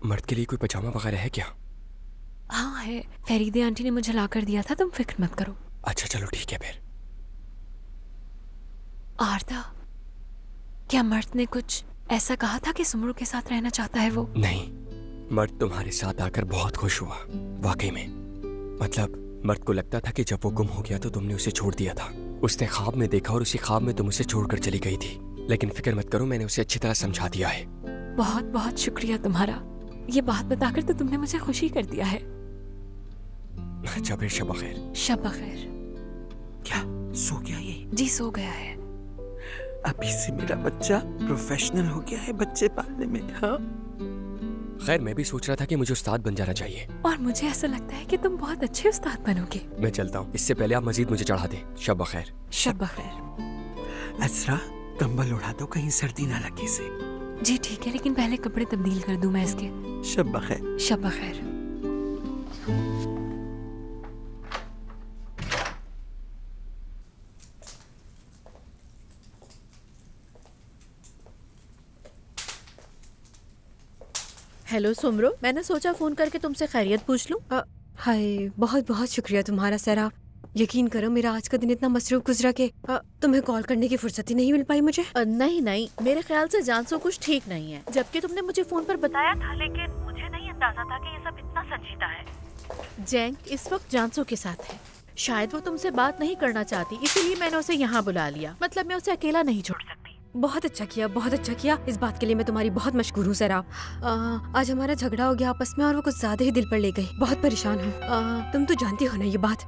मर्द के लिए कोई पजामा वगैरह है क्या? हाँ है, फरीदे आंटी ने मुझे ला कर दिया था, तुम फिक्र मत करो। अच्छा चलो ठीक है फिर। आरदा, क्या मर्द ने कुछ ऐसा कहा था कि सुमरू के साथ रहना चाहता है वो? नहीं, मर्द तुम्हारे साथ आकर बहुत खुश हुआ वाकई में। मतलब मर्द को लगता था कि जब वो गुम हो गया तो तुमने उसे छोड़ दिया था। उसने ख्वाब में देखा और उसी ख्वाब में तुम उसे छोड़कर चली गई थी, लेकिन फिक्र मत करो, मैंने उसे अच्छी तरह समझा दिया है। बहुत बहुत शुक्रिया तुम्हारा, ये बात बताकर तो तुमने मुझे खुशी कर दिया है। अच्छा फिर शब बखैर। शब बखैर। क्या सो गया ये? जी सो गया है। अभी से मेरा बच्चा प्रोफेशनल हो गया है बच्चे पालने में। हाँ खैर मैं भी सोच रहा था कि मुझे उस्ताद बन जाना चाहिए। और मुझे ऐसा लगता है कि तुम बहुत अच्छे उस्ताद बनोगे। मैं चलता हूँ, इससे पहले आप मजीद मुझे चढ़ा दें। शब बखैर। शब बखैर। असरा कंबल उड़ा दो कहीं सर्दी ना लगे इसे। जी ठीक है, लेकिन पहले कपड़े तब्दील कर दूं मैं इसके। शब बखैर। शब बखैर। हेलो सुमरो, मैंने सोचा फोन करके तुमसे खैरियत पूछ लूं। हाय, बहुत बहुत शुक्रिया तुम्हारा सैराब। यकीन करो मेरा आज का दिन इतना मसरूफ गुजरा कि तुम्हें कॉल करने की फुर्सत ही नहीं मिल पाई मुझे। नहीं नहीं, मेरे ख्याल से जानसो कुछ ठीक नहीं है, जबकि तुमने मुझे फोन पर बताया था, लेकिन मुझे नहीं अंदाजा था कि ये सब इतना संजीदा है। जैंग इस वक्त जानसो के साथ है, शायद वो तुमसे बात नहीं करना चाहती, इसीलिए मैंने उसे यहाँ बुला लिया। मतलब मैं उसे अकेला नहीं छोड़ सकती। बहुत अच्छा किया, बहुत अच्छा किया। इस बात के लिए मैं तुम्हारी बहुत मशकूर हूँ सैराब। आज हमारा झगड़ा हो गया आपस में और वो कुछ ज्यादा ही दिल पर ले गई। बहुत परेशान हूँ। तुम तो जानती हो ना ये बात,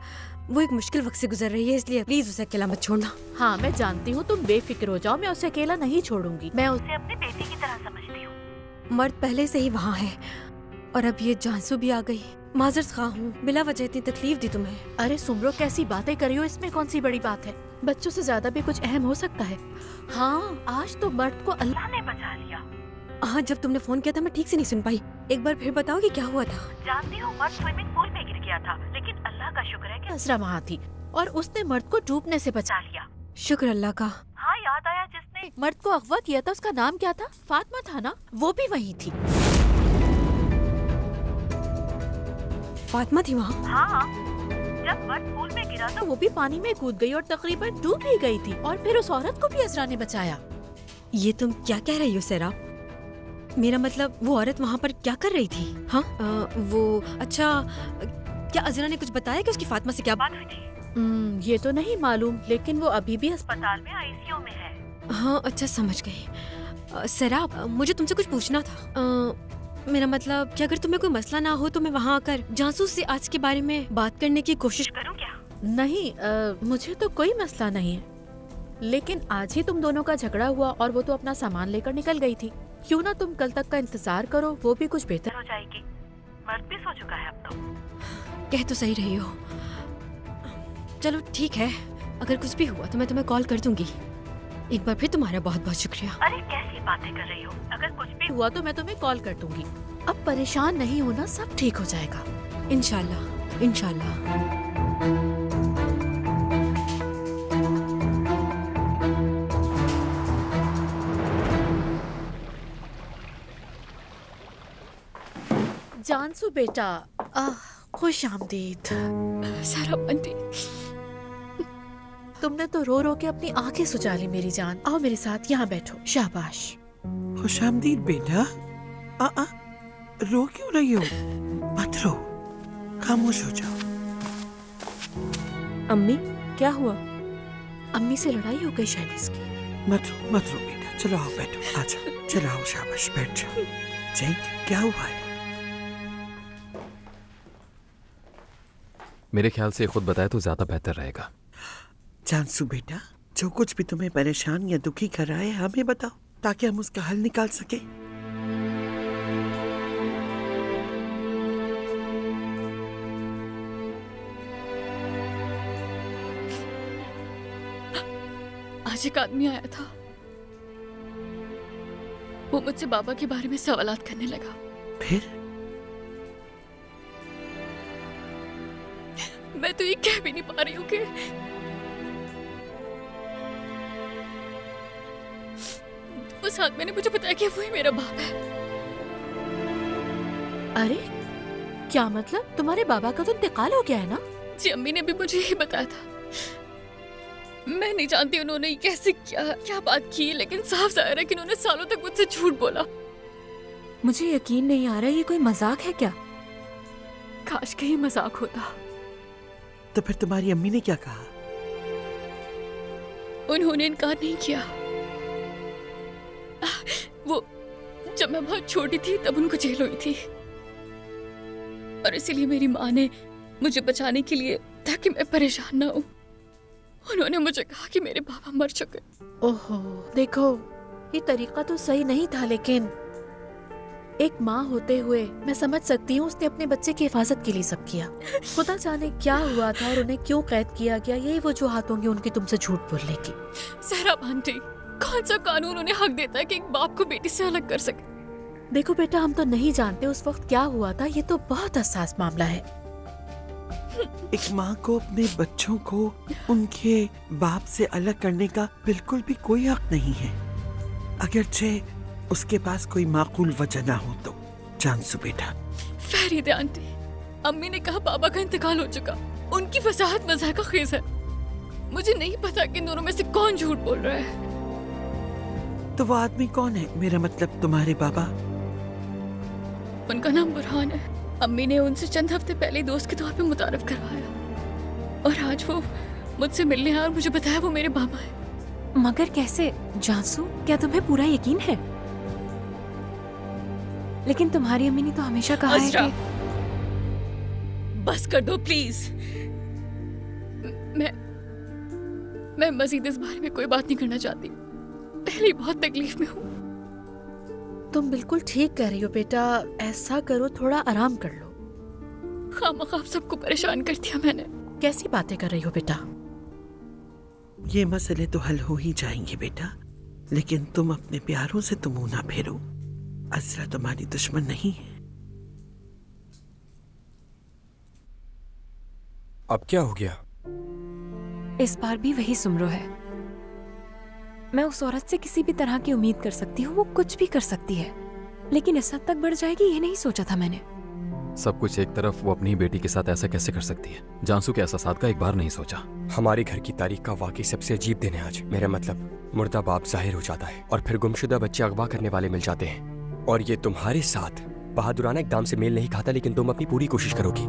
वो एक मुश्किल वक्त से गुजर रही है, इसलिए प्लीज उसे अकेला मत छोड़ना। हाँ मैं जानती हूँ, तुम बेफिक्र हो जाओ, मैं उसे अकेला नहीं छोड़ूंगी। मैं उसे अपनी बेटी की तरह समझती हूँ। मर्द पहले से ही वहाँ है और अब ये जानसू भी आ गई। माजरत खा हूँ, बिला वजह इतनी तकलीफ दी तुम्हें। अरे सुमरो, कैसी बातें कर रही हो, इसमें कौन सी बड़ी बात है? बच्चों से ज्यादा भी कुछ अहम हो सकता है। हाँ आज तो मर्द को अल्लाह ने बचा लिया। हाँ जब तुमने फोन किया था मैं ठीक से नहीं सुन पाई, एक बार फिर बताओ कि क्या हुआ था। जानती हो, मर्द स्विमिंग पूल में गिर गया था, लेकिन अल्लाह का शुक्र है कि असरा वहाँ थी और उसने मर्द को डूबने से बचा लिया। शुक्र अल्लाह का। हाँ याद आया, जिसने मर्द को अगवा किया था उसका नाम क्या था? फातिमा था ना? वो भी वही थी। फातिमा थी वहाँ? हाँ, जब मर्द पूल में गिरा था वो भी पानी में कूद गई और तकरीबन डूब भी गई थी, और फिर उस औरत को भी असरा ने बचाया। ये तुम क्या कह रही हो सैराब? मेरा मतलब वो औरत वहाँ पर क्या कर रही थी? हाँ वो अच्छा, क्या अजरा ने कुछ बताया कि उसकी फातिमा से क्या बात हुई थी? ये तो नहीं मालूम, लेकिन वो अभी भी अस्पताल में आईसीयू में है। हाँ अच्छा समझ गई। सैराब मुझे तुमसे कुछ पूछना था। मेरा मतलब कि अगर तुम्हें कोई मसला ना हो तो मैं वहाँ आकर जासूस से आज के बारे में बात करने की कोशिश करूँ क्या? नहीं, मुझे तो कोई मसला नहीं है, लेकिन आज ही तुम दोनों का झगड़ा हुआ और वो तो अपना सामान लेकर निकल गई थी। क्यों ना तुम कल तक का इंतजार करो, वो भी कुछ बेहतर हो जाएगी। मर्द भी सो चुका है अब तो। कह तो सही रही हो। चलो ठीक है, अगर कुछ भी हुआ तो मैं तुम्हें कॉल कर दूंगी। एक बार फिर तुम्हारा बहुत बहुत शुक्रिया। अरे कैसी बातें कर रही हो, अगर कुछ भी हुआ तो मैं तुम्हें कॉल कर दूंगी। अब परेशान नहीं होना, सब ठीक हो जाएगा इंशाल्लाह इंशाल्लाह। जानसू बेटा, खुश आमदीद। सैराब आंटी, तुमने तो रो रो के अपनी आंखें सुजा ली मेरी जान। आओ मेरे साथ, यहाँ बैठो। शाबाश। खुशामदीद बेटा। रो क्यों रही हो? मत रो, खामोश हो जाओ। अम्मी क्या हुआ? अम्मी से लड़ाई हो गई शायद इसकी। मत रो बेटा, चलो आओ बैठो। आजा, चलो आओ, शाबाश बैठ जाओ। जैंग क्या हुआ है? मेरे ख्याल से खुद बताए तो ज्यादा बेहतर रहेगा। जानसू बेटा, जो कुछ भी तुम्हें परेशान या दुखी कर रहा है हमें बताओ, ताकि हम उसका हल निकाल सके। आज एक आदमी आया था, वो मुझसे बाबा के बारे में सवालात करने लगा। फिर? मैं तो ये कह भी नहीं पा रही हूँ कि उस आदमी ने मुझे बताया कि वही मेरा बाप है। अरे क्या मतलब, तुम्हारे बाबा का तो इंतकाल हो गया है ना? जी अम्मी ने भी मुझे यही बताया था। मैं नहीं जानती उन्होंने कैसे क्या बात की, लेकिन साफ जाहिर है कि उन्होंने सालों तक मुझसे झूठ बोला। मुझे यकीन नहीं आ रहा, ये कोई मजाक है क्या? काश कहीं मजाक होता। तो फिर तुम्हारी अम्मी ने क्या कहा? उन्होंने इनकार नहीं किया। वो जब मैं बहुत छोटी थी तब उनको जेल हुई थी, और इसीलिए मेरी माँ ने मुझे बचाने के लिए, ताकि मैं परेशान ना हूँ, उन्होंने मुझे कहा कि मेरे पापा मर चुके। ओहो, देखो ये तरीका तो सही नहीं था, लेकिन एक माँ होते हुए मैं समझ सकती हूँ उसने अपने बच्चे की हिफाजत के लिए सब किया। खुदा जाने क्या हुआ था और उन्हें क्यों कैद किया गया, यही वजूहात होंगी उनकी तुमसे झूठ बोलने की। सहराब आंटी, कौन सा कानून उन्हें हक देता है कि एक बाप को बेटी से अलग कर सके? देखो बेटा, हम तो नहीं जानते उस वक्त क्या हुआ था, ये तो बहुत हसास मामला है। एक माँ को अपने बच्चों को उनके बाप से अलग करने का बिल्कुल भी कोई हक नहीं है, अगरचे उसके पास कोई माकूल वजह ना हो तो। जानसू बेटा, फरीदे आंटी, अम्मी ने कहा बाबा का इंतकाल हो चुका, उनकी वजाहत मज़ाक खेज है। मुझे नहीं पता कि इन दोनों में से कौन झूठ बोल रहा है। तो वो आदमी कौन है? मेरा मतलब तुम्हारे बाबा। उनका नाम बुरहान है। अम्मी ने उनसे चंद हफ्ते पहले दोस्त के तौर पे मुतारफ करवाया, और आज वो मुझसे मिलने आए और मुझे बताया वो मेरे बाबा है। मगर कैसे? जानसू, क्या तुम्हें पूरा यकीन है? लेकिन तुम्हारी अम्मी ने तो हमेशा कहा है कि... बस कर दो प्लीज। मैं मजीद इस बारे में कोई बात नहीं करना चाहती, पहले ही बहुत तकलीफ में हूँ। तुम बिल्कुल ठीक कह रही हो बेटा, ऐसा करो थोड़ा आराम कर लो। खामखा सबको परेशान कर दिया मैंने। कैसी बातें कर रही हो बेटा? ये मसले तो हल हो ही जाएंगे बेटा, लेकिन तुम अपने प्यारों से तो मुंह ना फेरो। अज़रा तुम्हारी दुश्मन नहीं है। अब क्या हो गया? इस बार भी वही सुमरो है। मैं उस औरत से किसी भी तरह की उम्मीद कर सकती हूँ, वो कुछ भी कर सकती है, लेकिन इस हद तक बढ़ जाएगी ये नहीं सोचा था मैंने। सब कुछ एक तरफ, वो अपनी बेटी के साथ ऐसा कैसे कर सकती है? जानसू के एहसासात का एक बार नहीं सोचा। हमारे घर की तारीख का वाकई सबसे अजीब दिन है आज। मेरा मतलब, मुर्दा बाप जाहिर हो जाता है और फिर गुमशुदा बच्चे अगवा करने वाले मिल जाते हैं, और ये तुम्हारे साथ बहादुराना इकदाम से मेल नहीं खाता, लेकिन तुम अपनी पूरी कोशिश करोगी।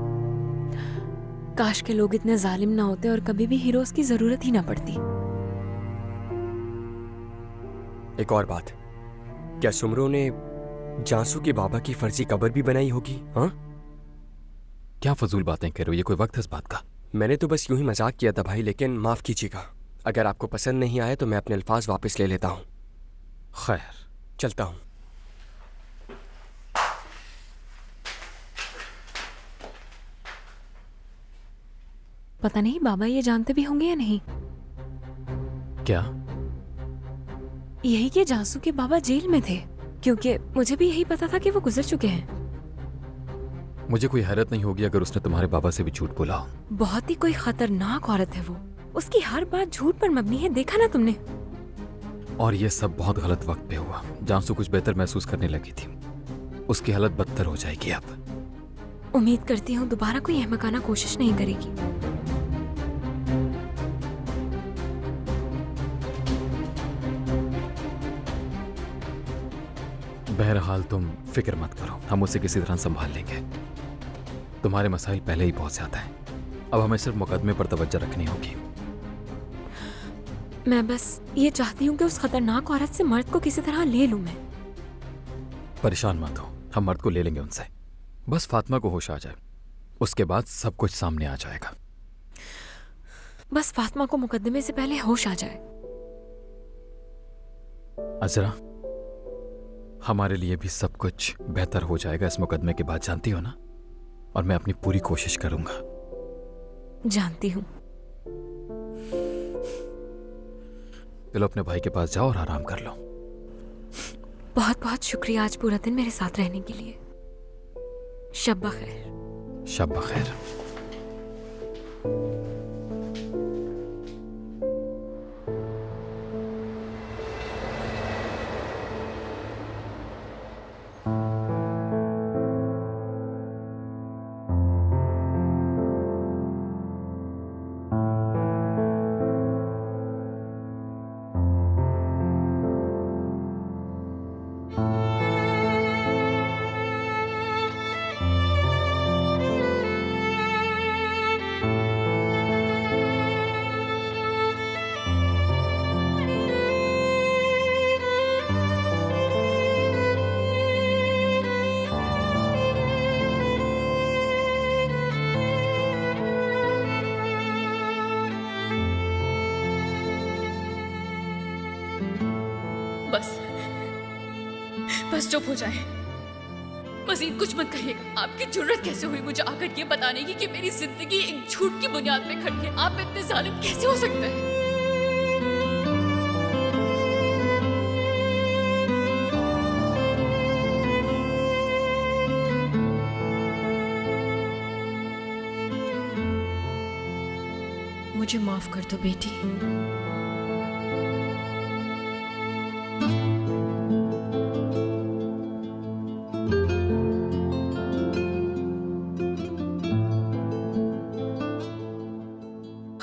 काश के लोग इतने जालिम ना होते और कभी भी हीरोज की जरूरत ही ना पड़ती। एक और बात, क्या सुमरो ने जानसू के बाबा की फर्जी कब्र भी बनाई होगी? हाँ, क्या फजूल बातें कर रहे हो, ये कोई वक्त है इस बात का? मैंने तो बस यूं ही मजाक किया था भाई, लेकिन माफ कीजिएगा। अगर आपको पसंद नहीं आया तो मैं अपने अल्फाज वापस ले लेता हूँ। खैर, चलता हूँ। पता नहीं बाबा ये जानते भी होंगे या नहीं। क्या? यही कि जानसू के बाबा जेल में थे, क्योंकि मुझे भी यही पता था कि वो गुजर चुके हैं। मुझे कोई हैरत नहीं होगी अगर उसने तुम्हारे बाबा से भी झूठ बोला हो। बहुत ही कोई खतरनाक औरत है वो, उसकी हर बात झूठ पर मबनी है, देखा ना तुमने? और ये सब बहुत गलत वक्त पे हुआ। जानसू कुछ बेहतर महसूस करने लगी थी, उसकी हालत बदतर हो जाएगी अब। उम्मीद करती हूँ दोबारा कोई अहमकाना कोशिश नहीं करेगी। बहरहाल तुम फिक्र मत करो, हम उसे किसी तरह संभाल लेंगे। तुम्हारे मसाइल पहले ही बहुत ज्यादा हैं, अब हमें सिर्फ मुकदमे पर तवज्जो रखनी होगी। मैं बस ये चाहती हूँ कि उस खतरनाक औरत से मर्द को किसी तरह ले लूं मैं। परेशान मत हो, हम मर्द को ले लेंगे उनसे। बस फातिमा को होश आ जाए, उसके बाद सब कुछ सामने आ जाएगा। बस फातिमा को मुकदमे से पहले होश आ जाए। अजरा, हमारे लिए भी सब कुछ बेहतर हो जाएगा इस मुकदमे के बाद, जानती हो ना? और मैं अपनी पूरी कोशिश करूंगा। जानती हूँ। चलो अपने भाई के पास जाओ और आराम कर लो। बहुत बहुत शुक्रिया आज पूरा दिन मेरे साथ रहने के लिए। शब बखैर। शब बखैर। बस बस चुप हो जाए, मजीद कुछ मत कहिएगा। आपकी जरूरत कैसे हुई मुझे आकर ये बताने की कि मेरी जिंदगी एक झूठ की बुनियाद पे खड़ी है? आप इतने जालिम कैसे हो सकते हैं? मुझे माफ कर दो बेटी।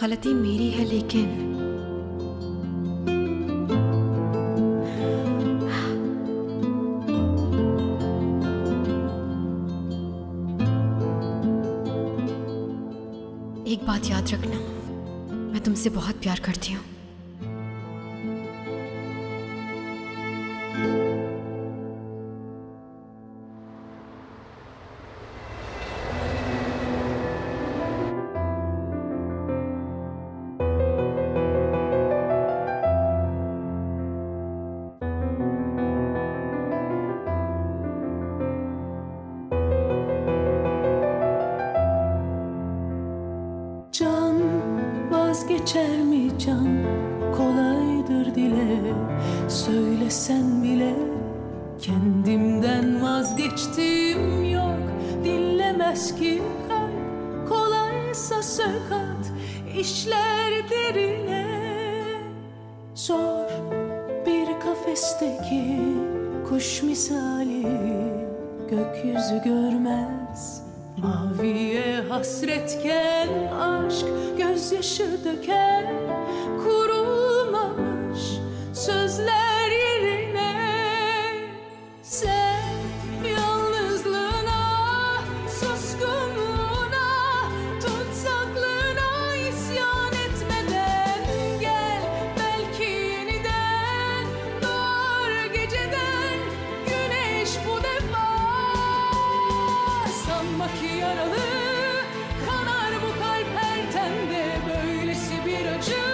गलती मेरी है, लेकिन एक बात याद रखना, मैं तुमसे बहुत प्यार करती हूँ। Vazgeçer mi can, kolaydır dile, söylesen bile kendimden vazgeçtim yok, dinlemez ki kalp, kolaysa sökat, işler derine. Zor bir kafesteki kuş misali, gökyüzü görmez. Maviye hasretken aşk gözyaşı döker, kurulmamış sözler yerine. Sen yalnızlığına, suskunluğuna, tutsaklığına isyan etmeden gel. Belki yeniden doğar geceden güneş bu defa. Sanma ki yaralı kanar bu kalp her tende, böylesi bir acı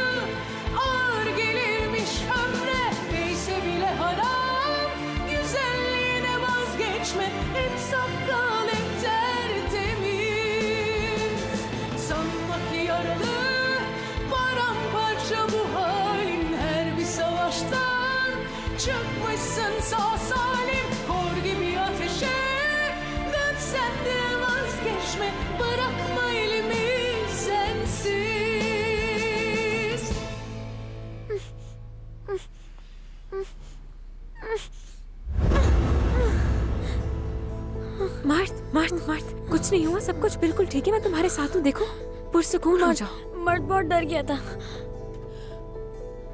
ağır gelirmiş ömre. Neyse bile haram, güzelliğine vazgeçme, hep saf kal, hep tertemiz. Sanma ki yaralı paramparça bu halin, her bir savaştan çıkmışsın sağ salim. Kor gibi ateşe dönsen de vazgeçme, bırakma elimi sensiz. मर्द कुछ नहीं हुआ, सब कुछ बिल्कुल ठीक है। मैं तुम्हारे साथ हूँ, देखो पुरसुकून हो जाओ। मर्द बहुत डर गया था।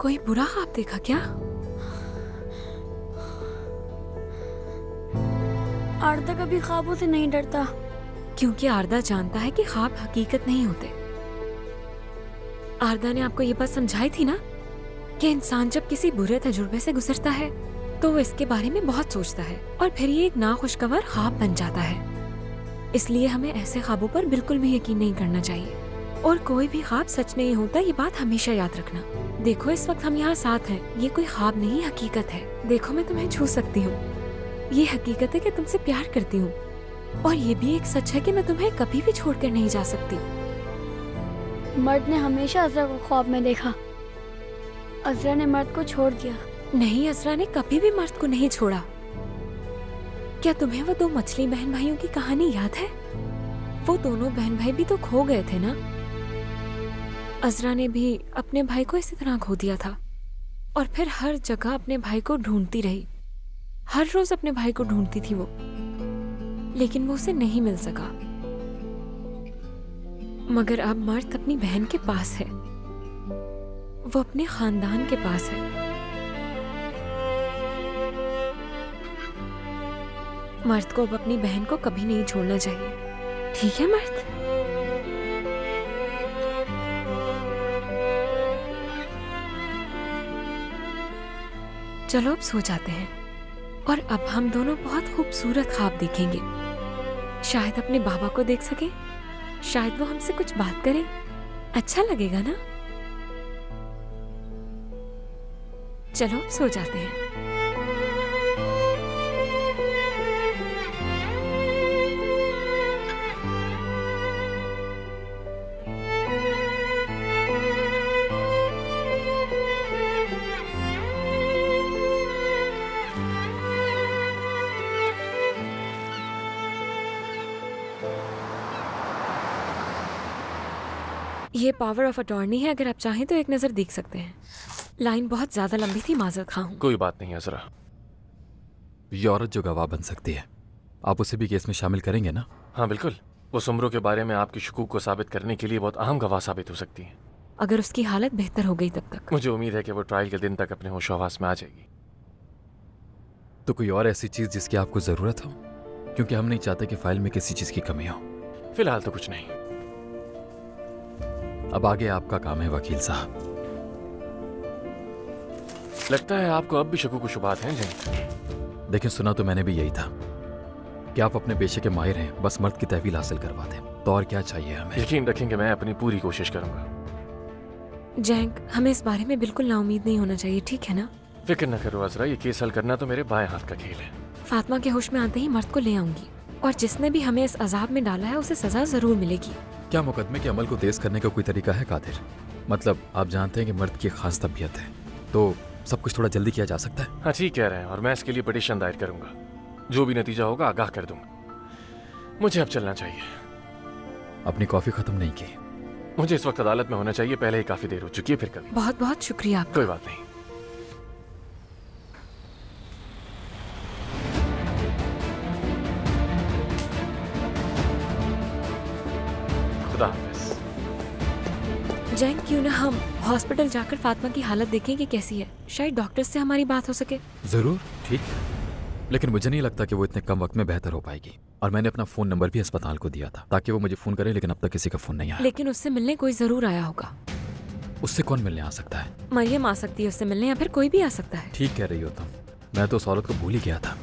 कोई बुरा ख्वाब देखा क्या? आरदा कभी ख्वाबों से नहीं डरता। क्योंकि आरदा जानता है कि ख्वाब हकीकत नहीं होते। आरदा ने आपको ये बात समझाई थी ना कि इंसान जब किसी बुरे तजुर्बे से गुजरता है तो वो इसके बारे में बहुत सोचता है और फिर ये एक नाखुशगवार ख्वाब बन जाता है। इसलिए हमें ऐसे ख्वाबों पर बिल्कुल भी यकीन नहीं करना चाहिए, और कोई भी ख्वाब सच नहीं होता, ये बात हमेशा याद रखना। देखो इस वक्त हम यहाँ साथ हैं, ये कोई ख्वाब नहीं हकीकत है। देखो मैं तुम्हें छू सकती हूँ, ये हकीकत है कि तुमसे प्यार करती हूँ, और ये भी एक सच है कि मैं तुम्हें कभी भी छोड़कर नहीं जा सकती। मर्द ने हमेशा अज़रा को ख्वाब में देखा। अज़रा ने मर्द को छोड़ दिया। नहीं, अज़रा ने कभी भी मर्द को नहीं छोड़ा। क्या तुम्हें वो दो मछली बहन भाइयों की कहानी याद है? वो दोनों बहन भाई भी तो खो गए थे ना। अज़रा ने भी अपने भाई को इसी तरह खो दिया था, और फिर हर जगह अपने भाई को ढूंढती रही। हर रोज अपने भाई को ढूंढती थी वो, लेकिन वो उसे नहीं मिल सका। मगर अब मर्द अपनी बहन के पास है, वो अपने खानदान के पास है। मर्द को अब अपनी बहन को कभी नहीं छोड़ना चाहिए, ठीक है मर्द? चलो अब सो जाते हैं, और अब हम दोनों बहुत खूबसूरत ख्वाब देखेंगे। शायद अपने बाबा को देख सके, शायद वो हमसे कुछ बात करे। अच्छा लगेगा ना? चलो अब सो जाते हैं। ये पावर ऑफ अटॉर्नी है, अगर आप चाहें तो एक नज़र देख सकते हैं। लाइन बहुत ज़्यादा लंबी थी, माजरत खां हूँ। कोई बात नहीं अजरा, ये औरत जो गवाह बन सकती है, आप उसे भी केस में शामिल करेंगे ना? हाँ बिल्कुल, वो सुमरो के बारे में आपकी शकूक को साबित करने के लिए बहुत अहम गवाह साबित हो सकती है। अगर उसकी हालत बेहतर हो गई तब तक। मुझे उम्मीद है कि वो ट्रायल के दिन तक अपने होश हवास में आ जाएगी। तो कोई और ऐसी चीज जिसकी आपको जरूरत हो? क्योंकि हम नहीं चाहते कि फाइल में किसी चीज की कमी हो। फिलहाल तो कुछ नहीं। अब आगे आपका काम है वकील साहब। लगता है आपको अब भी शकूक शुबात हैं जैंक। देखिए, सुना तो मैंने भी यही था कि आप अपने पेशे के माहिर हैं, बस मर्द की तहवील हासिल करवा दें। तो और क्या चाहिए हमें? यकीन रखेंगे मैं अपनी पूरी कोशिश करूंगा। जैंक, हमें इस बारे में बिल्कुल नाउमीद नहीं होना चाहिए, ठीक है ना? फिक्र न करो अजरा, ये केस हल करना तो मेरे बाएं हाथ का खेल है। फातिमा के होश में आते ही मर्द को ले आऊंगी, और जिसने भी हमें इस अजाब में डाला है उसे सजा जरूर मिलेगी। क्या मुकदमे के अमल को तेज करने का कोई तरीका है कादिर? मतलब आप जानते हैं कि मर्द की खास तबीयत है, तो सब कुछ थोड़ा जल्दी किया जा सकता है। हाँ ठीक कह रहे हैं, और मैं इसके लिए पिटीशन दायर करूंगा। जो भी नतीजा होगा आगाह कर दूंगा। मुझे अब चलना चाहिए। अपनी कॉफी खत्म नहीं की? मुझे इस वक्त अदालत में होना चाहिए, पहले ही काफी देर हो चुकी है। फिर कभी। बहुत बहुत शुक्रिया आपका। कोई बात नहीं। खुदा हाफिज। जैंक, क्यों ना हम हॉस्पिटल जाकर फातिमा की हालत देखें कि कैसी है? शायद डॉक्टर से हमारी बात हो सके। जरूर, ठीक है, लेकिन मुझे नहीं लगता कि वो इतने कम वक्त में बेहतर हो पाएगी। और मैंने अपना फोन नंबर भी अस्पताल को दिया था ताकि वो मुझे फोन करे, लेकिन अब तक किसी का फोन नहीं आया। लेकिन उससे मिलने कोई जरूर आया होगा। उससे कौन मिलने आ सकता है? मरियम आ सकती है उससे मिलने, या फिर कोई भी आ सकता है। ठीक कह रही हो तुम, मैं तो उस औरत को भूल ही गया था।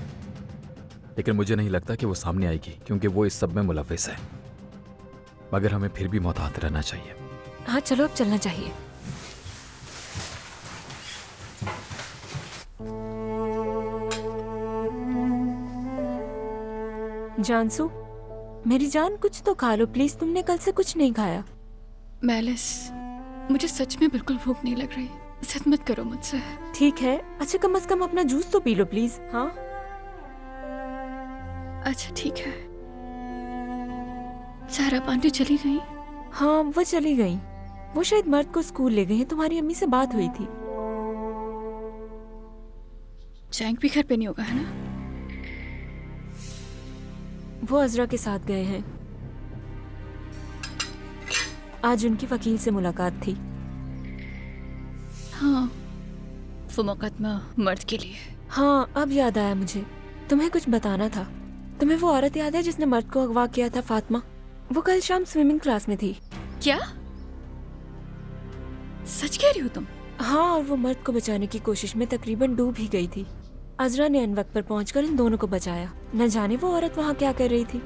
लेकिन मुझे नहीं लगता कि वो सामने आएगी, क्योंकि वो इस सब में मुलविस है। मगर हमें फिर भी मोहतात रहना चाहिए। हाँ चलो, अब चलना चाहिए। जानसू, मेरी जान कुछ तो खा लो प्लीज, तुमने कल से कुछ नहीं खाया। मैलिस, मुझे सच में बिल्कुल भूख नहीं लग रही, जिद मत करो मुझसे। ठीक है, अच्छा कम से कम अपना जूस तो पी लो प्लीज। हाँ अच्छा ठीक है। सारा पानी चली गई? हाँ वो चली गई, वो शायद मर्द को स्कूल ले गई है। तुम्हारी अम्मी से बात हुई थी। जैंक भी घर पे नहीं होगा है ना? वो अजरा के साथ गए हैं। आज उनकी वकील से मुलाकात थी। हाँ, वो मुकदमा मर्द के लिए। हाँ अब याद आया मुझे, तुम्हें कुछ बताना था। तुम्हें वो औरत याद है जिसने मर्द को अगवा किया था, फातिमा? वो कल शाम स्विमिंग क्लास में थी। क्या सच कह रही हो तुम? हाँ, और वो मर्द को बचाने की कोशिश में तकरीबन डूब ही गई थी। अजरा ने अनवक्त पर पहुंचकर इन दोनों को बचाया। न जाने वो औरत वहाँ क्या कर रही थी।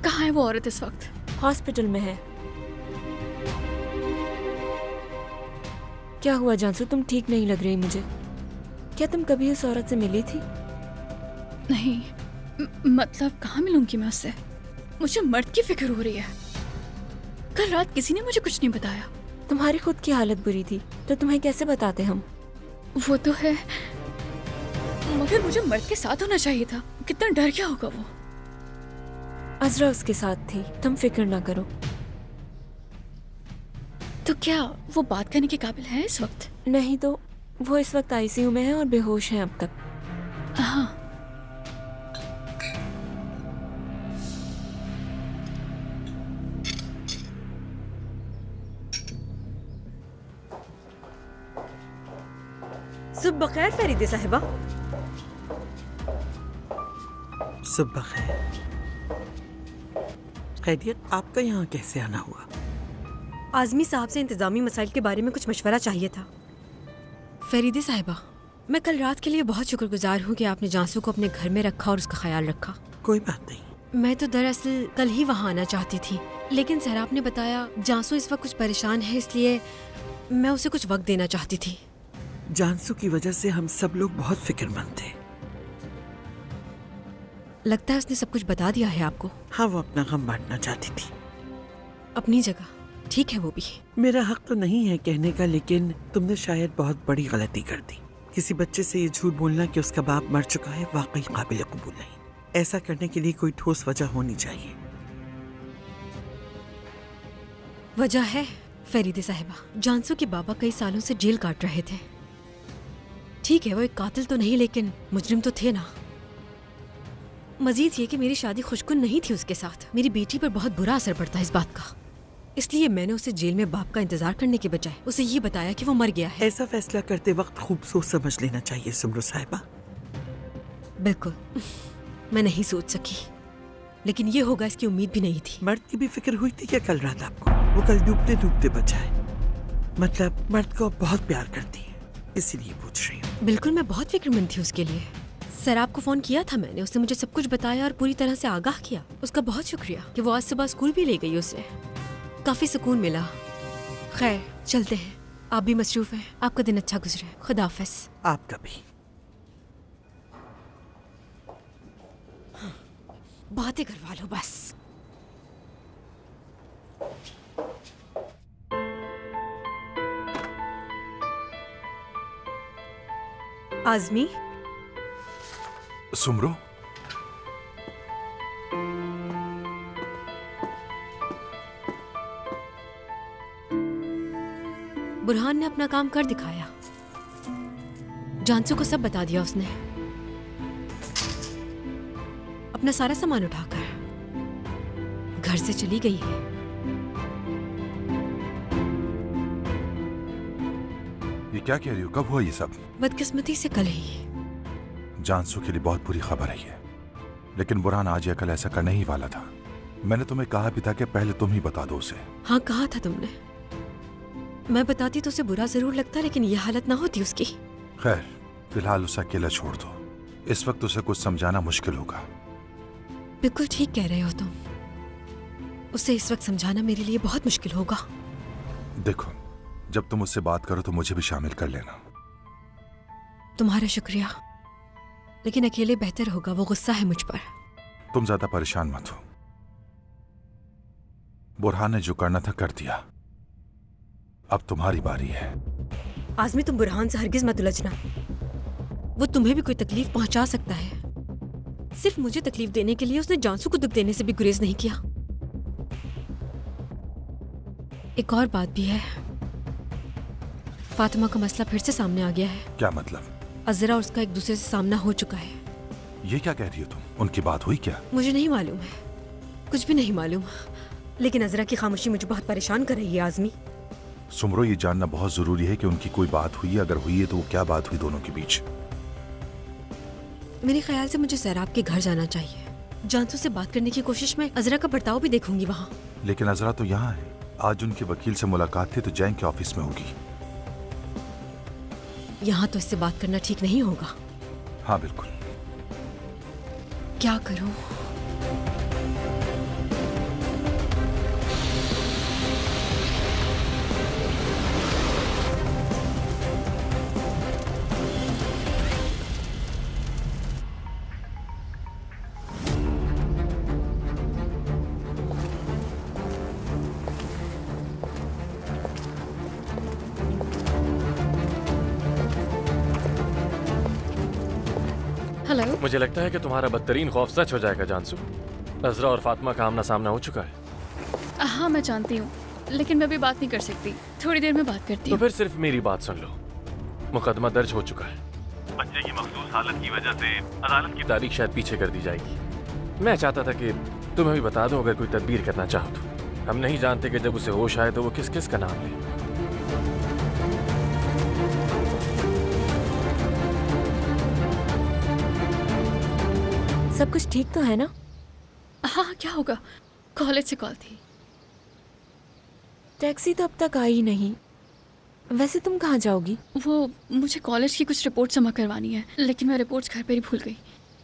कहाँ है वो औरत इस वक्त? हॉस्पिटल में है। क्या हुआ जानसू, तुम ठीक नहीं लग रही मुझे। क्या तुम कभी उस औरत से मिली थी? नहीं, मतलब कहाँ मिलूंगी मैं उससे? मुझे मर्द की फिक्र हो रही है। कल रात किसी ने मुझे कुछ नहीं बताया। तुम्हारी खुद की हालत बुरी थी तो तुम्हें कैसे बताते हम? वो तो है, मगर मुझे मर्द के साथ होना चाहिए था। कितना डर गया होगा वो। अजरा उसके साथ थी, तुम फिक्र ना करो। तो क्या वो बात करने के काबिल है इस वक्त? नहीं तो वो इस वक्त आईसीयू में है और बेहोश है अब तक। हाँ, सुबह खैर फरीदे साहिबा। सुबह खैर। खैरियत, आपका यहाँ कैसे आना हुआ? आजमी साहब से इंतजामी मसाइल के बारे में कुछ मशवरा चाहिए था। फरीदे साहिबा, मैं कल रात के लिए बहुत शुक्रगुजार हूँ कि आपने जानसू को अपने घर में रखा और उसका ख्याल रखा। कोई बात नहीं। मैं तो दरअसल कल ही वहाँ आना चाहती थी, लेकिन सहराब ने बताया जानसू इस वक्त कुछ परेशान है, इसलिए मैं उसे कुछ वक्त देना चाहती थी। जानसू की वजह से हम सब लोग बहुत फिक्रमंद थे। लगता है उसने सब कुछ बता दिया है आपको। हाँ, वो अपना गम बांटना चाहती थी। अपनी जगह ठीक है वो भी। मेरा हक तो नहीं है कहने का, लेकिन तुमने शायद बहुत बड़ी गलती कर दी। किसी बच्चे से ये झूठ बोलना कि उसका बाप मर चुका है वाकई काबिल कबूल नहीं। ऐसा करने के लिए कोई ठोस वजह होनी चाहिए। वजह है फरीदे साहिबा, जानसू के बाबा कई सालों से जेल काट रहे थे। ठीक है वो एक कातिल तो नहीं लेकिन मुजरिम तो थे ना। मजीद ये कि मेरी शादी खुशकुन नहीं थी उसके साथ। मेरी बेटी पर बहुत बुरा असर पड़ता है इस बात का। इसलिए मैंने उसे जेल में बाप का इंतजार करने के बजाय उसे ये बताया कि वो मर गया है। ऐसा फैसला करते वक्त खूब सोच समझ लेना चाहिए सुमरो साहिबा। बिल्कुल मैं नहीं सोच सकी, लेकिन ये होगा इसकी उम्मीद भी नहीं थी। मर्द की भी फिक्र हुई थी क्या कल रात आपको? वो कल डूबते डूबते बचा है। मतलब मर्द को बहुत प्यार करती है, इसीलिए पूछ रही हूँ। बिल्कुल मैं बहुत फिक्रमंद थी उसके लिए। सर आपको फोन किया था मैंने, उसने मुझे सब कुछ बताया और पूरी तरह से आगाह किया। उसका बहुत शुक्रिया कि वो आज सुबह स्कूल भी ले गई उसे। काफी सुकून मिला। खैर चलते हैं, आप भी मसरूफ हैं। आपका दिन अच्छा गुजरे। खुदा हाफिज। आपका भी। बातें करवा लो बस। आजमी। सुमरो, बुरहान ने अपना काम कर दिखाया। जानसू को सब बता दिया उसने। अपना सारा सामान उठाकर घर से चली गई है। ये क्या कह रही हो? कब हुआ ये सब? बदकिस्मती से कल ही। जानसू के लिए बहुत बुरी खबर है ये, लेकिन बुरहान आज या कल ऐसा करने ही वाला था। मैंने तुम्हें कहा भी था कि पहले तुम ही बता दो उसे। हाँ कहा था तुमने। मैं बताती तो उसे बुरा जरूर लगता, लेकिन ये हालत ना होती उसकी। खैर फिलहाल उसे अकेला छोड़ दो। इस वक्त उसे कुछ समझाना मुश्किल होगा। बिल्कुल ठीक कह रहे हो तुम। उसे इस वक्त समझाना मेरे लिए बहुत मुश्किल होगा। देखो जब तुम उससे बात करो तो मुझे भी शामिल कर लेना। तुम्हारा शुक्रिया, लेकिन अकेले बेहतर होगा। वो गुस्सा है मुझ पर। तुम ज्यादा परेशान मत हो। बुरहान ने जो करना था कर दिया, अब तुम्हारी बारी है। आजमी तुम बुरहान से हरगिज मत उलझना। वो तुम्हें भी कोई तकलीफ पहुंचा सकता है। सिर्फ मुझे तकलीफ देने के लिए उसने जानसू को दुख देने से भी गुरेज नहीं किया। एक और बात भी है, फातिमा का मसला फिर से सामने आ गया है। क्या मतलब? अजरा और उसका एक दूसरे से सामना हो चुका है। ये क्या कह रही हो तुम? उनकी बात हुई क्या? मुझे नहीं मालूम है, कुछ भी नहीं मालूम, लेकिन अजरा की खामोशी मुझे बहुत परेशान कर रही है। आजमी सुमरो, ये जानना बहुत जरूरी है कि उनकी कोई बात हुई है। अगर हुई है तो वो क्या बात हुई दोनों के बीच? मेरे ख्याल से मुझे सैराब के घर जाना चाहिए। जानसू से बात करने की कोशिश में अजरा का बर्ताव भी देखूंगी वहाँ। लेकिन अजरा तो यहाँ है। आज उनके वकील से मुलाकात थी तो जैंग के ऑफिस में होगी। यहाँ तो इससे बात करना ठीक नहीं होगा। हाँ बिल्कुल। क्या करूँ? मुझे लगता है कि तुम्हारा बदतरीन खौफ सच हो जाएगा जानसू। अजरा और फातिमा का आमना सामना हो चुका है। हाँ मैं जानती हूँ, लेकिन मैं अभी बात नहीं कर सकती। थोड़ी देर में बात करती हूँ। तो फिर सिर्फ मेरी बात सुन लो। मुकदमा दर्ज हो चुका है। बच्चे की मखसूस हालत की वजह से अदालत की तारीख शायद पीछे कर दी जाएगी। मैं चाहता था कि तुम्हें भी बता दूं अगर कोई तदबीर करना चाहो तो। हम नहीं जानते कि जब उसे होश आए तो वो किस किस का नाम ले। सब कुछ ठीक तो है ना? हाँ क्या होगा, कॉलेज से कॉल थी। टैक्सी तो अब तक आई नहीं। वैसे तुम कहाँ जाओगी? वो मुझे कॉलेज की कुछ रिपोर्ट जमा करवानी है, लेकिन मैं रिपोर्ट्स घर पर ही भूल गई।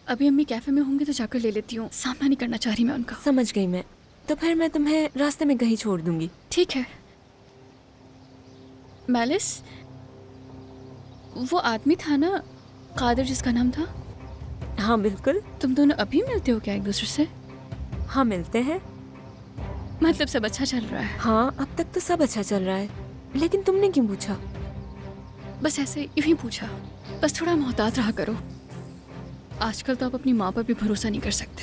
अभी अम्मी कैफे में होंगे तो जाकर ले लेती हूँ। सामना नहीं करना चाह रही मैं उनका। समझ गई मैं। तो फिर मैं तुम्हें रास्ते में कहीं छोड़ दूंगी। ठीक है। मैलिस, वो आदमी था ना कादिर जिसका नाम था? हाँ बिल्कुल। तुम दोनों अभी मिलते हो क्या एक दूसरे से? हाँ मिलते हैं। मतलब सब अच्छा चल रहा है? हाँ अब तक तो सब अच्छा चल रहा है, लेकिन तुमने क्यों पूछा? बस ऐसे यूं ही पूछा। बस थोड़ा मोहतात रहा करो। आजकल तो आप अपनी माँ पर भी भरोसा नहीं कर सकते।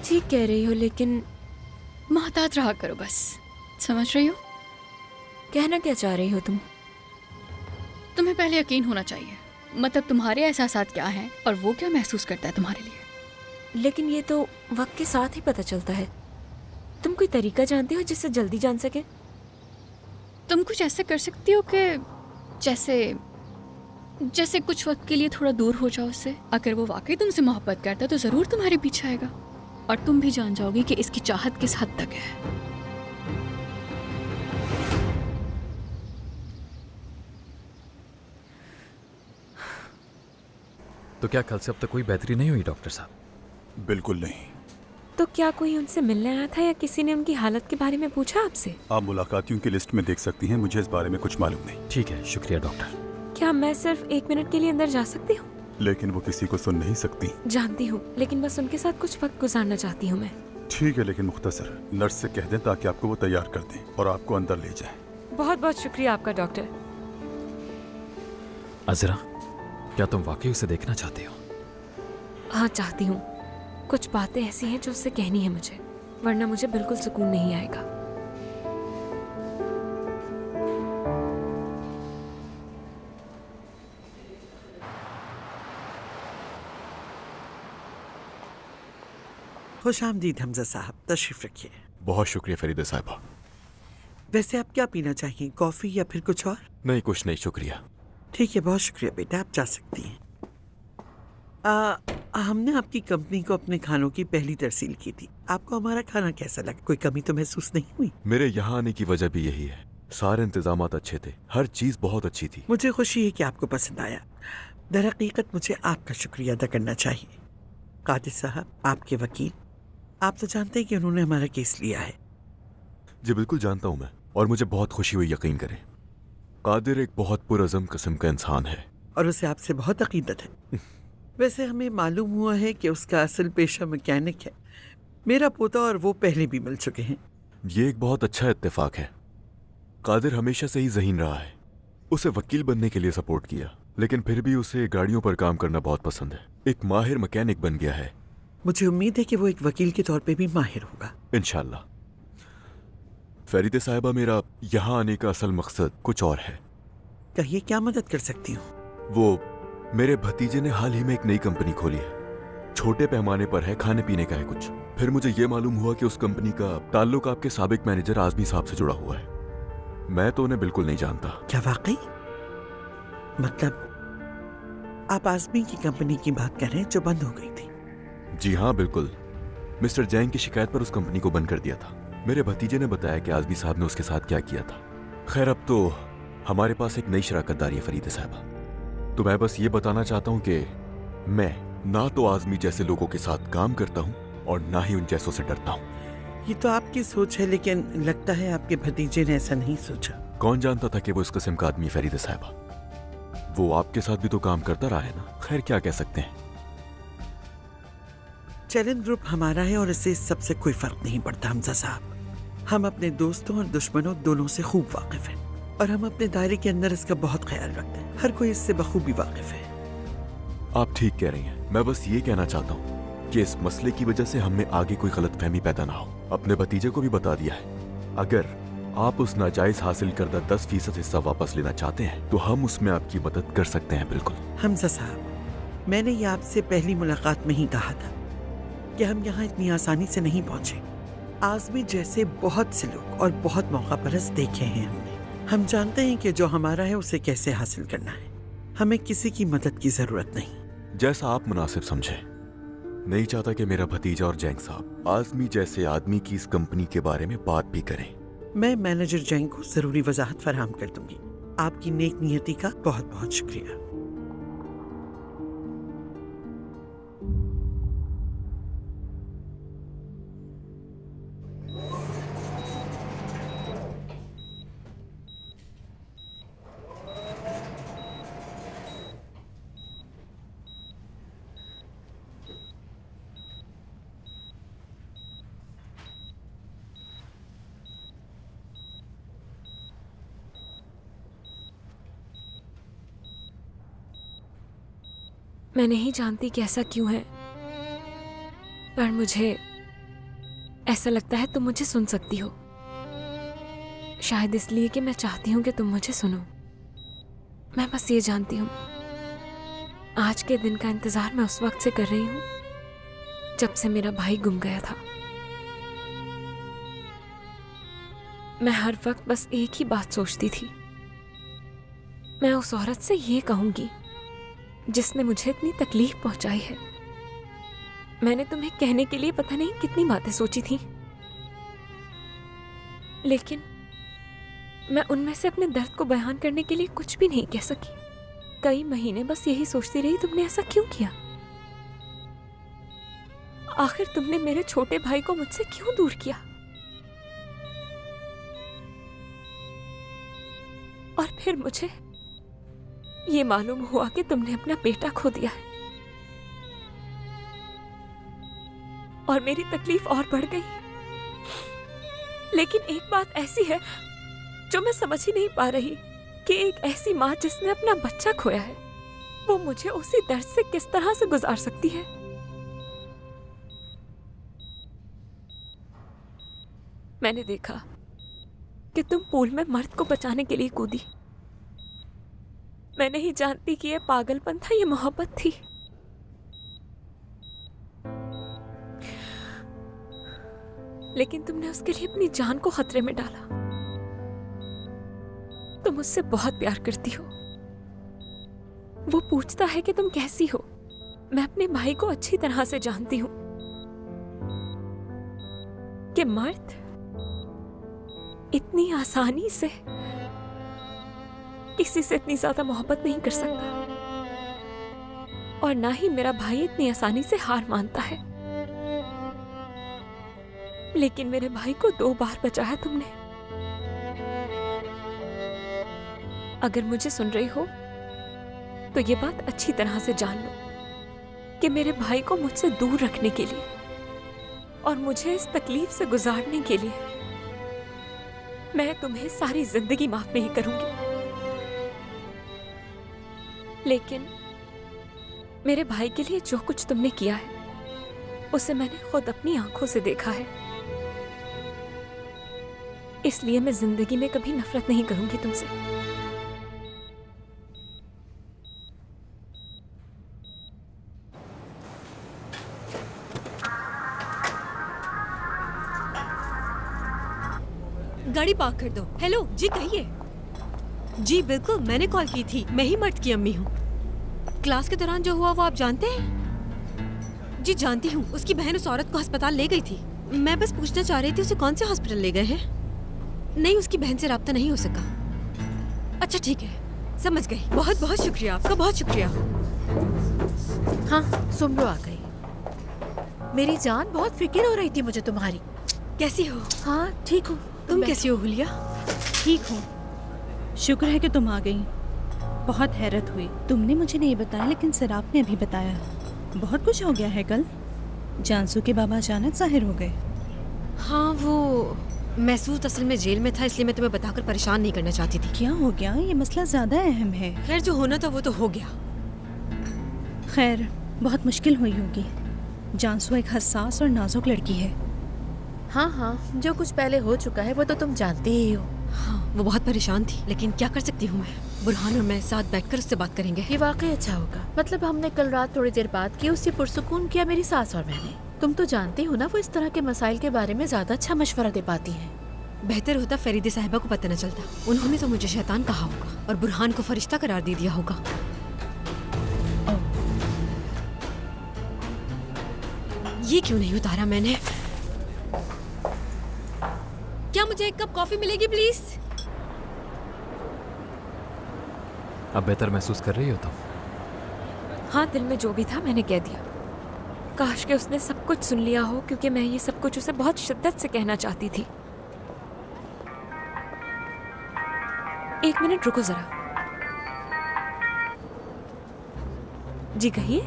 ठीक कह रही हो, लेकिन मोहतात रहा करो बस। समझ रही हो? कहना क्या चाह रही हो तुम? तुम्हें पहले यकीन होना चाहिए, मतलब तुम्हारे एहसासात क्या हैं और वो क्या महसूस करता है तुम्हारे लिए। लेकिन ये तो वक्त के साथ ही पता चलता है। तुम कोई तरीका जानती हो जिससे जल्दी जान सके? तुम कुछ ऐसे कर सकती हो कि जैसे कुछ वक्त के लिए थोड़ा दूर हो जाओ उससे। अगर वो वाकई तुमसे मोहब्बत करता है तो जरूर तुम्हारे पीछे आएगा और तुम भी जान जाओगी कि इसकी चाहत किस हद तक है। तो क्या कल से अब तक कोई बेहतरी नहीं हुई डॉक्टर साहब? बिल्कुल नहीं। तो क्या कोई उनसे मिलने आया था या किसी ने उनकी हालत के बारे में पूछा आपसे? आप मुलाकातियों की लिस्ट में देख सकती हैं, मुझे इस बारे में कुछ मालूम नहीं। ठीक है, शुक्रिया डॉक्टर। क्या मैं सिर्फ 1 मिनट के लिए अंदर जा सकती हूँ? लेकिन वो किसी को सुन नहीं सकती। जानती हूँ, लेकिन बस उनके साथ कुछ वक्त गुजारना चाहती हूँ मैं। ठीक है, लेकिन मुख्तसर नर्स से कह दें ताकि आपको वो तैयार कर दें और आपको अंदर ले जाएं। बहुत बहुत शुक्रिया आपका डॉक्टर। अजरा, क्या तुम वाकई उसे देखना चाहती हो? हाँ चाहती हूँ। कुछ बातें ऐसी हैं जो उससे कहनी है मुझे, वरना मुझे बिल्कुल सुकून नहीं आएगा। खुशामदीद हमजा साहब, तशरीफ रखिए। बहुत शुक्रिया फरीदा साहिबा। वैसे आप क्या पीना चाहिए, कॉफी या फिर कुछ और? नहीं, कुछ नहीं, शुक्रिया। ठीक है, बहुत शुक्रिया बेटा, आप जा सकती हैं। हमने आपकी कंपनी को अपने खानों की पहली तरसील की थी। आपको हमारा खाना कैसा लगा? कोई कमी तो महसूस नहीं हुई? मेरे यहाँ आने की वजह भी यही है। सारे इंतजामात अच्छे थे, हर चीज बहुत अच्छी थी। मुझे खुशी है कि आपको पसंद आया। दरहकीकत मुझे आपका शुक्रिया अदा करना चाहिए। कादिर साहब, आपके वकील, आप तो जानते हैं कि उन्होंने हमारा केस लिया है। जी बिल्कुल जानता हूँ मैं, और मुझे बहुत खुशी हुई। यकीन करें, कादिर एक बहुत पुरअज़म किस्म का इंसान है और उसे आपसे बहुत अकीदत है। वैसे हमें मालूम हुआ है कि उसका असल पेशा मैकेनिक है। मेरा पोता और वो पहले भी मिल चुके हैं। ये एक बहुत अच्छा इत्तेफाक है। कादिर हमेशा से ही ज़हीन रहा है। उसे वकील बनने के लिए सपोर्ट किया, लेकिन फिर भी उसे गाड़ियों पर काम करना बहुत पसंद है। एक माहिर मैकेनिक बन गया है। मुझे उम्मीद है कि वो एक वकील के तौर पे भी माहिर होगा, इंशाल्लाह। फरीदा साहिबा, मेरा यहाँ आने का असल मकसद कुछ और है। कहिए, क्या मदद कर सकती हूँ? वो मेरे भतीजे ने हाल ही में एक नई कंपनी खोली है। छोटे पैमाने पर है, खाने पीने का है कुछ। फिर मुझे ये मालूम हुआ कि उस कंपनी का ताल्लुक आपके साबिक मैनेजर आजमी साहब से जुड़ा हुआ है। मैं तो उन्हें बिल्कुल नहीं जानता। क्या वाकई? मतलब आप आजमी की कंपनी की बात कर रहे हैं जो बंद हो गई थी? जी हाँ, बिल्कुल। मिस्टर जैन की शिकायत पर उस कंपनी को बंद कर दिया था। मेरे भतीजे ने बताया कि आजमी साहब ने उसके साथ क्या किया था। खैर, अब तो हमारे पास एक नई शराकतदारी है फरीदा साहिबा। तो मैं बस ये बताना चाहता हूँ कि मैं ना तो आजमी जैसे लोगों के साथ काम करता हूँ और ना ही उन जैसों से डरता हूँ। ये तो आपकी सोच है, लेकिन लगता है आपके भतीजे ने ऐसा नहीं सोचा। कौन जानता था कि वो इस किस्म का आदमी फरीदा साहिबा। वो आपके साथ भी तो काम करता रहा है ना। खैर, क्या कह सकते हैं। चैलेंज ग्रुप हमारा है और इससे सबसे कोई फर्क नहीं पड़ता हमजा साहब। हम अपने दोस्तों और दुश्मनों दोनों से खूब वाकिफ हैं और हम अपने दायरे के अंदर इसका बहुत ख्याल रखते हैं। हर कोई इससे बखूबी वाकिफ है। आप ठीक कह रही हैं। मैं बस ये कहना चाहता हूँ कि इस मसले की वजह से हमें आगे कोई गलतफहमी पैदा ना हो। अपने भतीजे को भी बता दिया है, अगर आप उस नाजायज हासिल करदा 10% हिस्सा वापस लेना चाहते हैं तो हम उसमें आपकी मदद कर सकते हैं। बिल्कुल हमजा साहब, मैंने ये आपसे पहली मुलाकात में ही कहा था कि हम यहाँ इतनी आसानी से नहीं पहुंचे। आजमी जैसे बहुत से लोग और बहुत मौका परस्त देखे हैं हमने। हम जानते हैं कि जो हमारा है उसे कैसे हासिल करना है। हमें किसी की मदद की जरूरत नहीं। जैसा आप मुनासिब समझे। नहीं चाहता कि मेरा भतीजा और जैंग साहब आजमी जैसे आदमी की इस कंपनी के बारे में बात भी करें। मैं मैनेजर जैंग को जरूरी वजाहत फराहम कर दूंगी। आपकी नेक नियति का बहुत बहुत शुक्रिया। मैं नहीं जानती कि ऐसा क्यों है, पर मुझे ऐसा लगता है तुम मुझे सुन सकती हो। शायद इसलिए कि मैं चाहती हूँ कि तुम मुझे सुनो। मैं बस ये जानती हूँ, आज के दिन का इंतजार मैं उस वक्त से कर रही हूँ जब से मेरा भाई गुम गया था। मैं हर वक्त बस एक ही बात सोचती थी, मैं उस औरत से ये कहूंगी जिसने मुझे इतनी तकलीफ पहुंचाई है। मैंने तुम्हें कहने के लिए पता नहीं कितनी बातें सोची थी, लेकिन मैं उनमें से अपने दर्द को बयान करने के लिए कुछ भी नहीं कह सकी। कई महीने बस यही सोचती रही, तुमने ऐसा क्यों किया? आखिर तुमने मेरे छोटे भाई को मुझसे क्यों दूर किया? और फिर मुझे ये मालूम हुआ कि तुमने अपना बेटा खो दिया है, और मेरी तकलीफ और बढ़ गई। लेकिन एक बात ऐसी है जो मैं समझ ही नहीं पा रही कि एक ऐसी माँ जिसने अपना बच्चा खोया है, वो मुझे उसी दर्द से किस तरह से गुजार सकती है। मैंने देखा कि तुम पूल में मर्द को बचाने के लिए कूदी। मैं नहीं जानती कि ये पागलपन था, ये मोहब्बत थी। लेकिन तुमने उसके लिए अपनी जान को खतरे में डाला। तुम उससे बहुत प्यार करती हो। वो पूछता है कि तुम कैसी हो। मैं अपने भाई को अच्छी तरह से जानती हूं कि मर्द इतनी आसानी से किसी से इतनी ज्यादा मोहब्बत नहीं कर सकता, और ना ही मेरा भाई इतनी आसानी से हार मानता है। लेकिन मेरे भाई को 2 बार बचाया तुमने। अगर मुझे सुन रही हो तो ये बात अच्छी तरह से जान लो कि मेरे भाई को मुझसे दूर रखने के लिए और मुझे इस तकलीफ से गुजारने के लिए मैं तुम्हें सारी जिंदगी माफ नहीं करूंगी। लेकिन मेरे भाई के लिए जो कुछ तुमने किया है उसे मैंने खुद अपनी आंखों से देखा है, इसलिए मैं जिंदगी में कभी नफरत नहीं करूंगी तुमसे। गाड़ी पार्क कर दो। हेलो जी, कहिए। जी बिल्कुल, मैंने कॉल की थी। मैं ही मर्द की अम्मी हूँ। क्लास के दौरान जो हुआ वो आप जानते हैं? जी जानती हूँ। उसकी बहन उस औरत को अस्पताल ले गई थी। मैं बस पूछना चाह रही थी उसे कौन से हॉस्पिटल ले गए हैं। नहीं, उसकी बहन से राब्ता नहीं हो सका। अच्छा ठीक है, समझ गई। बहुत बहुत शुक्रिया आपका, बहुत शुक्रिया। हाँ, सुमरो आ गई। मेरी जान, बहुत फिक्र हो रही थी मुझे तुम्हारी। कैसी हो? हाँ ठीक हूँ। तुम कैसी हो हुलिया? ठीक हूँ, शुक्र है कि तुम आ गई। बहुत हैरत हुई, तुमने मुझे नहीं बताया लेकिन सराब ने अभी बताया। बहुत कुछ हो गया है कल। जानसू के बाबा अचानक जाहिर हो गए। हाँ, वो महसूस असल में जेल में था, इसलिए मैं तुम्हें बताकर परेशान नहीं करना चाहती थी। क्या हो गया? ये मसला ज्यादा अहम है। खैर, जो होना था वो तो हो गया। खैर, बहुत मुश्किल हुई होगी। जानसू एक हसास और नाजुक लड़की है। हाँ हाँ, जो कुछ पहले हो चुका है वो तो तुम जानते ही हो। हाँ, वो बहुत परेशान थी, लेकिन क्या कर सकती हूँ मैं। बुरहान और मैं साथ बैठकर उससे बात करेंगे। ये वाकई अच्छा होगा। मतलब हमने कल रात थोड़ी देर बात की, उससे पुरसुकून किया मेरी सास और मैंने। तुम तो जानते हो ना, वो इस तरह के मसाइल के बारे में ज्यादा अच्छा मशवरा दे पाती हैं। बेहतर होता फरीदे साहिबा को पता न चलता। उन्होंने तो मुझे शैतान कहा होगा और बुरहान को फरिश्ता करार दे दिया होगा। ये क्यों नहीं उतारा मैंने? क्या मुझे एक कप कॉफी मिलेगी प्लीज? अब बेहतर महसूस कर रही हो तुम? हाँ, दिल में जो भी था मैंने कह दिया। काश कि उसने सब कुछ सुन लिया हो, क्योंकि मैं ये सब कुछ उसे बहुत शिद्दत से कहना चाहती थी। 1 मिनट रुको जरा। जी कहिए।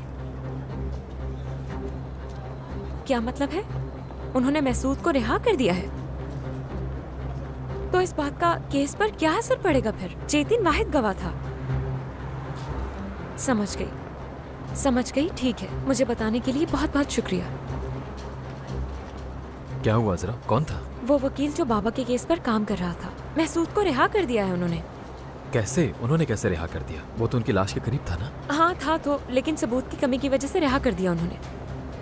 क्या मतलब है? उन्होंने महसूद को रिहा कर दिया है? तो इस बात का केस पर क्या असर पड़ेगा फिर? चेतिन वाहिद गवाह था। समझ गई, ठीक है। मुझे बताने के लिए बहुत बहुत शुक्रिया। क्या हुआ जरा? कौन था? वो वकील जो बाबा के केस पर काम कर रहा था, महसूद को रिहा कर दिया है उन्होंने। कैसे? उन्होंने कैसे रिहा कर दिया? वो तो उनकी लाश के करीब था ना। हाँ था तो, लेकिन सबूत की कमी की वजह से रिहा कर दिया उन्होंने।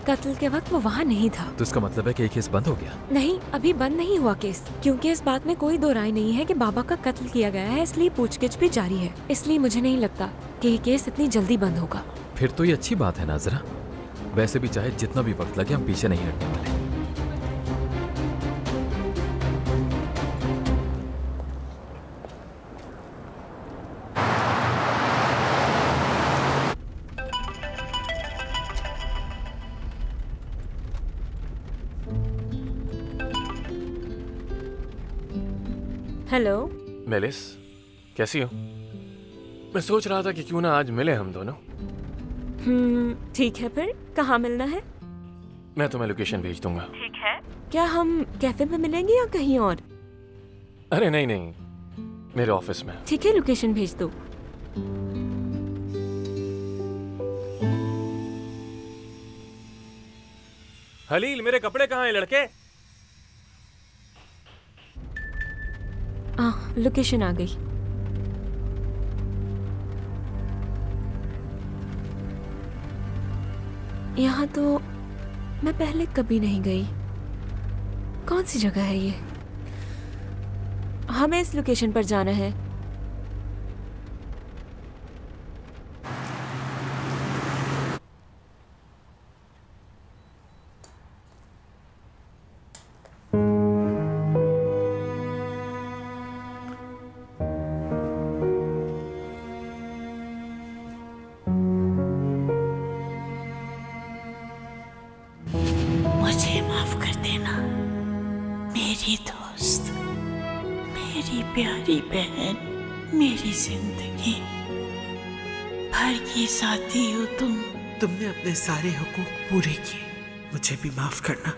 कत्ल के वक्त वो वहाँ नहीं था। तो इसका मतलब है कि ये केस बंद हो गया? नहीं, अभी बंद नहीं हुआ केस, क्योंकि इस बात में कोई दो राय नहीं है कि बाबा का कत्ल किया गया है, इसलिए पूछगिछ भी जारी है। इसलिए मुझे नहीं लगता कि ये केस इतनी जल्दी बंद होगा। फिर तो ये अच्छी बात है नाजरा। वैसे भी चाहे जितना भी वक्त लगे, हम पीछे नहीं हटने वाले। हेलो मेलिस, कैसी हो? मैं सोच रहा था कि क्यों ना आज मिले हम दोनों। ठीक है, फिर कहाँ मिलना है? मैं तुम्हें लोकेशन भेज दूंगा। ठीक है। क्या हम कैफे में मिलेंगे या कहीं और? अरे नहीं नहीं, मेरे ऑफिस में। ठीक है, लोकेशन भेज दो। हलील, मेरे कपड़े कहाँ हैं लड़के? लोकेशन आ गई। यहाँ तो मैं पहले कभी नहीं गई। कौन सी जगह है ये? हमें इस लोकेशन पर जाना है। मुझे माफ कर देना मेरी दोस्त, मेरी प्यारी बहन, मेरी जिंदगी भर की साथी हो तुम। तुमने अपने सारे हुकूक पूरे किए, मुझे भी माफ करना।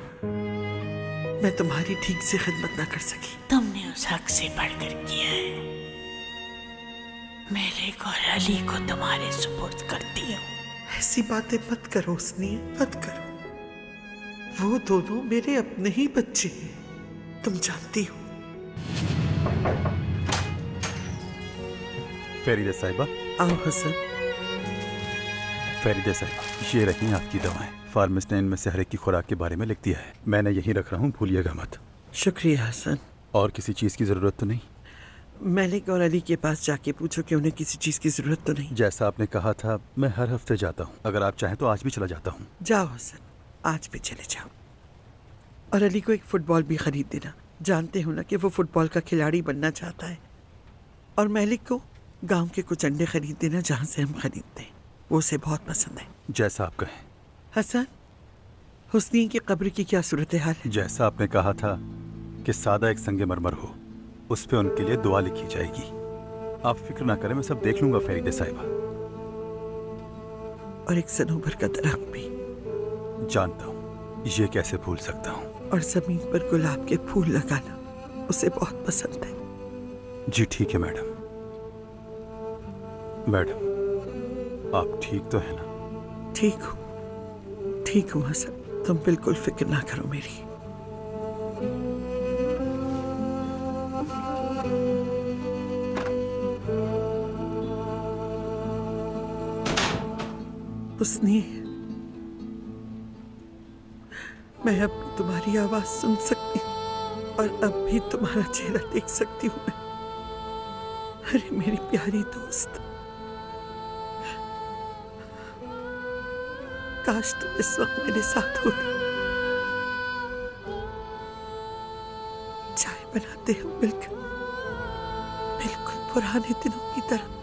मैं तुम्हारी ठीक से खिदमत ना कर सकी। तुमने उस हक से बढ़कर किया है। मेरे और अली को तुम्हारे सुपुर्द करती हूँ। ऐसी बातें मत करो उसने, मत करो। वो दोनों मेरे अपने ही बच्चे हैं, तुम जानती हो। फरीदा साहिबा। आओ हसन। फरीदा साहिबा, ये रही आपकी दवाएं। फार्मासिस्ट ने इनमें से हर एक की खुराक के बारे में लिख दिया है। मैंने यहीं रख रहा हूँ, भूलिएगा मत। शुक्रिया हसन। और किसी चीज़ की ज़रूरत तो नहीं? मलिक और अली के पास जाके पूछो कि उन्हें किसी चीज़ की ज़रूरत तो नहीं। जैसा आपने कहा था, मैं हर हफ्ते जाता हूँ। अगर आप चाहें तो आज भी चला जाता हूँ। जाओ हसन, आज भी चले जाओ। और अली को एक फुटबॉल भी खरीद देना। जानते हो ना कि वो फुटबॉल का खिलाड़ी बनना चाहता है। और मलिक को गांव के कुछ अंडे खरीद देना जहाँ से हम खरीदते हैं, वो उसे बहुत पसंद है। जैसा आप कहें। हसन, हुस्नी की कब्र की क्या सूरत हाल है? जैसा आपने कहा था कि सादा एक संगे मरमर हो, उस पे उनके लिए दुआ लिखी जाएगी। आप फिक्र ना करें, मैं सब देख लूंगा फरीदा साहिबा। और एक सनूबर का दरख्त भी। जानता हूँ, ये कैसे भूल सकता हूँ। और जमीन पर गुलाब के फूल लगाना उसे बहुत पसंद है। जी ठीक है मैडम। मैडम, आप ठीक तो है ना? ठीक हूँ, ठीक हूँ हसन, तुम बिल्कुल फिक्र ना करो मेरी। उसने, मैं अब तुम्हारी आवाज सुन सकती हूँ और अब भी तुम्हारा चेहरा देख सकती हूँ मैं। अरे मेरी प्यारी दोस्त, काश तुम इस वक्त मेरे साथ होती। चाय बनाते हम मिलकर, बिल्कुल पुराने दिनों की तरह।